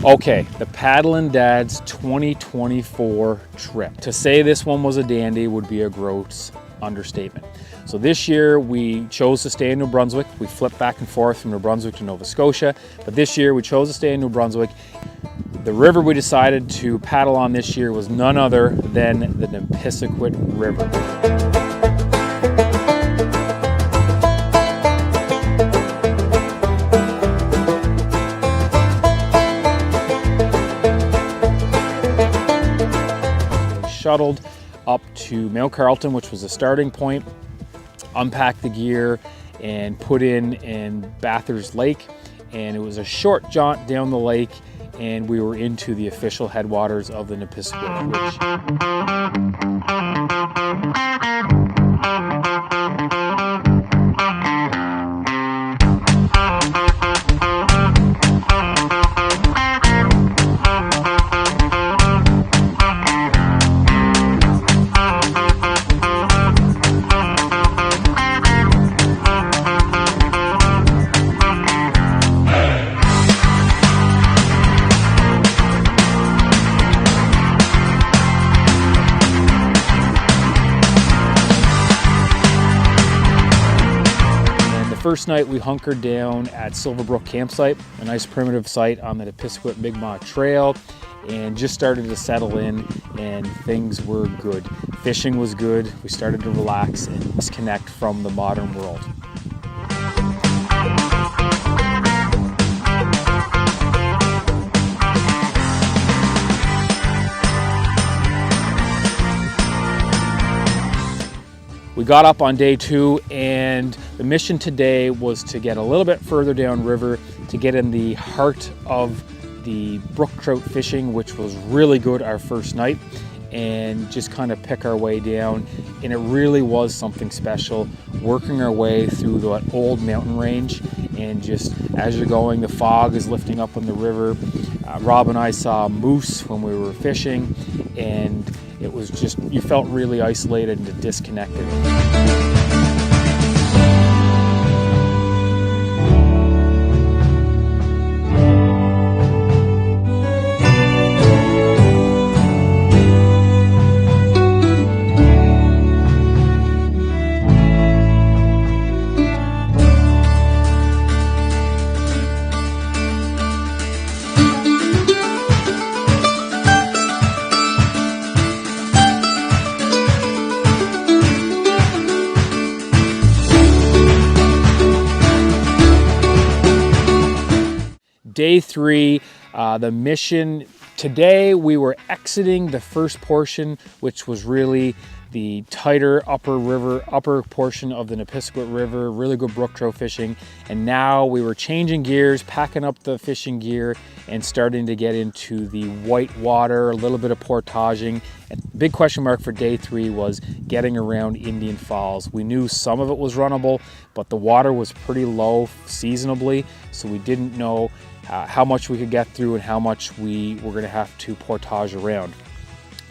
Okay, the Paddlin Dads 2024 trip. To say this one was a dandy would be a gross understatement. So this year we chose to stay in New Brunswick. We flipped back and forth from New Brunswick to Nova Scotia, but this year we chose to stay in New Brunswick. The river we decided to paddle on this year was none other than the Nepisiguit River. Shuttled up to Mount Carleton, which was the starting point, unpacked the gear and put in Bathurst Lake, and it was a short jaunt down the lake and we were into the official headwaters of the Nepisiguit, First night we hunkered down at Silverbrook campsite, a nice primitive site on the Nepisiguit Mi'kmaq Trail, and just started to settle in and things were good. Fishing was good, we started to relax and disconnect from the modern world. We got up on day 2 and the mission today was to get a little bit further downriver to get in the heart of the brook trout fishing, which was really good our first night, and just kind of pick our way down. And it really was something special, working our way through that old mountain range, and just as you're going, the fog is lifting up on the river. Rob and I saw moose when we were fishing, and it was just, you felt really isolated and disconnected. Day 3, the mission. Today we were exiting the first portion, which was really the tighter upper portion of the Nepisiguit River, really good brook trout fishing. And now we were changing gears, packing up the fishing gear and starting to get into the white water, a little bit of portaging. And big question mark for day 3 was getting around Indian Falls. We knew some of it was runnable, but the water was pretty low seasonably, so we didn't know how much we could get through and how much we were going to have to portage around.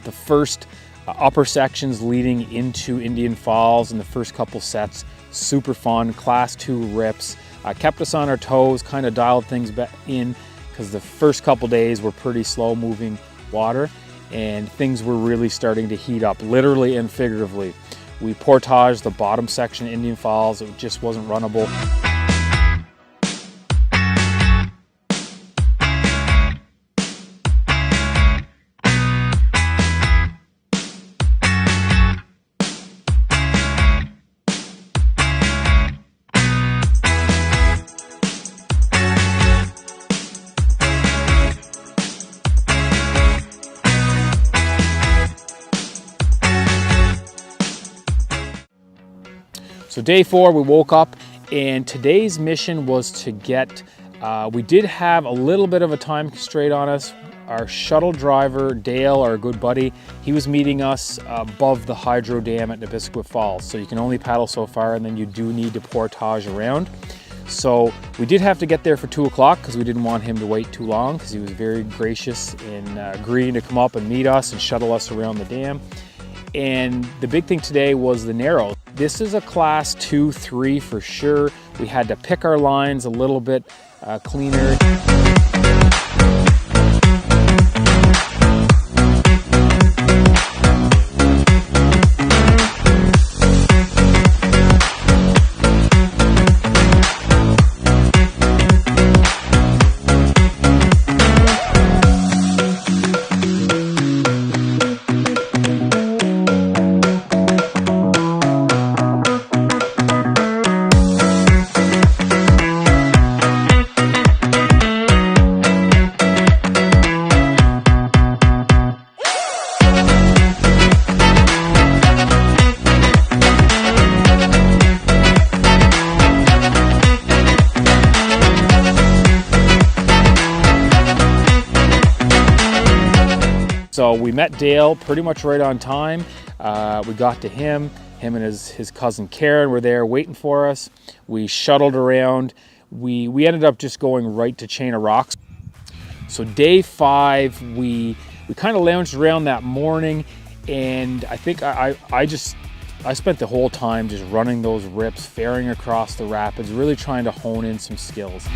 The first upper sections leading into Indian Falls and the first couple sets, super fun, class 2 rips, kept us on our toes, kind of dialed things back in because the first couple days were pretty slow moving water and things were really starting to heat up, literally and figuratively. We portaged the bottom section of Indian Falls, it just wasn't runnable. So day 4, we woke up and today's mission was to get, we did have a little bit of a time constraint on us. Our shuttle driver, Dale, our good buddy, he was meeting us above the hydro dam at Nepisiguit Falls. So you can only paddle so far and then you do need to portage around. So we did have to get there for 2 o'clock because we didn't want him to wait too long because he was very gracious in agreeing to come up and meet us and shuttle us around the dam. And the big thing today was the narrow. This is a class 2-3 for sure. We had to pick our lines a little bit cleaner. So we met Dale pretty much right on time. We got to him and his cousin Karen were there waiting for us. We shuttled around. We ended up just going right to Chain of Rocks. So day 5, we kind of lounged around that morning, and I think I spent the whole time just running those rips, ferrying across the rapids, really trying to hone in some skills.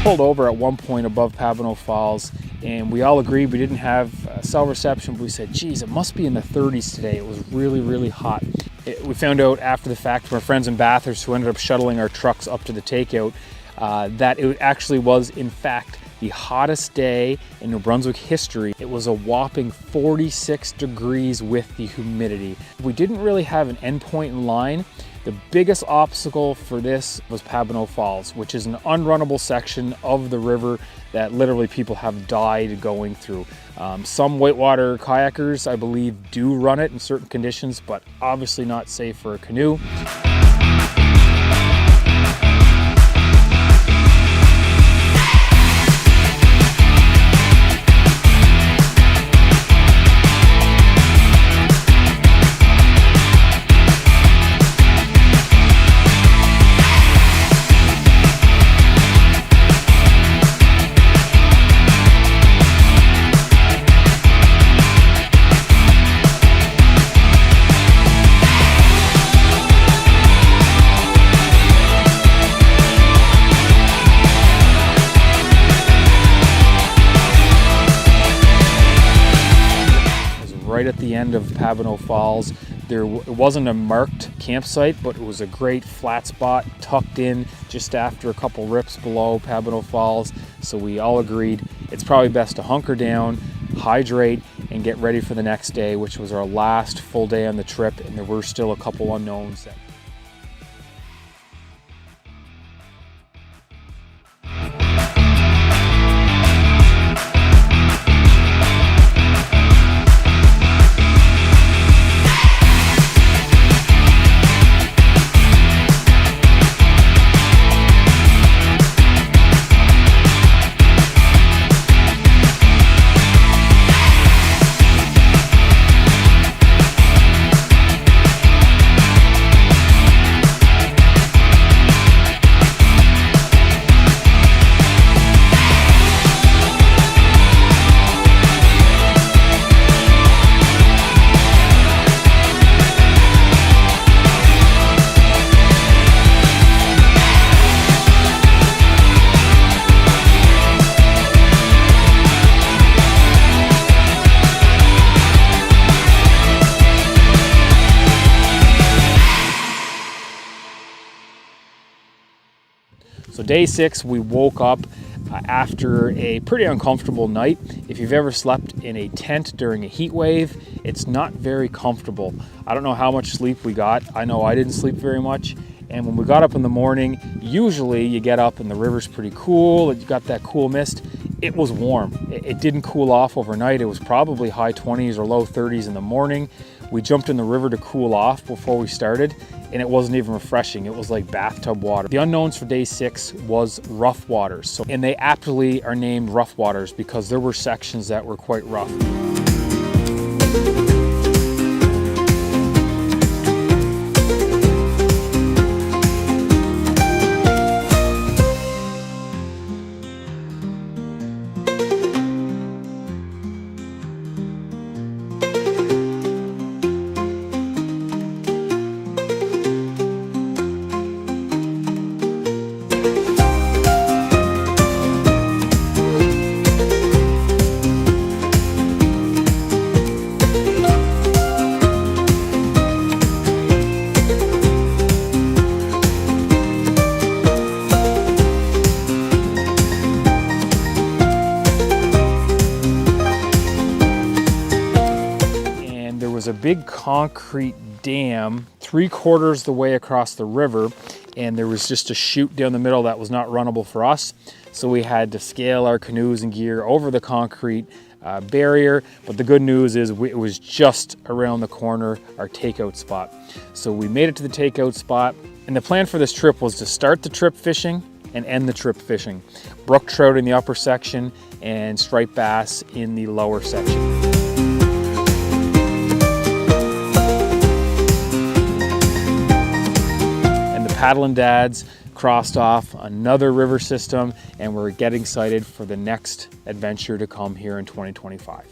Pulled over at one point above Paddlin Falls, and we all agreed we didn't have cell reception, but we said, geez, it must be in the 30s today. It was really, really hot. We found out after the fact from our friends in Bathurst who ended up shuttling our trucks up to the takeout that it actually was, in fact, the hottest day in New Brunswick history. It was a whopping 46 degrees with the humidity. We didn't really have an endpoint in line. The biggest obstacle for this was Paddlin Falls, which is an unrunnable section of the river that literally people have died going through. Some whitewater kayakers, I believe, do run it in certain conditions, but obviously not safe for a canoe. Right at the end of Paddlin Falls. It wasn't a marked campsite, but it was a great flat spot tucked in just after a couple rips below Paddlin Falls. So we all agreed it's probably best to hunker down, hydrate, and get ready for the next day, which was our last full day on the trip, and there were still a couple unknowns. So day 6, we woke up after a pretty uncomfortable night. If you've ever slept in a tent during a heat wave, it's not very comfortable. I don't know how much sleep we got. I know I didn't sleep very much. And when we got up in the morning, usually you get up and the river's pretty cool, you got that cool mist. It was warm. It didn't cool off overnight. It was probably high 20s or low 30s in the morning. We jumped in the river to cool off before we started, and it wasn't even refreshing. It was like bathtub water. The unknowns for day 6 was rough waters. And they aptly are named rough waters because there were sections that were quite rough. A big concrete dam 3/4 the way across the river, and there was just a chute down the middle that was not runnable for us, so we had to scale our canoes and gear over the concrete barrier. But the good news is it was just around the corner, our takeout spot. So we made it to the takeout spot, and the plan for this trip was to start the trip fishing and end the trip fishing. Brook trout in the upper section and striped bass in the lower section. Paddlin dads crossed off another river system, and we're getting excited for the next adventure to come here in 2025.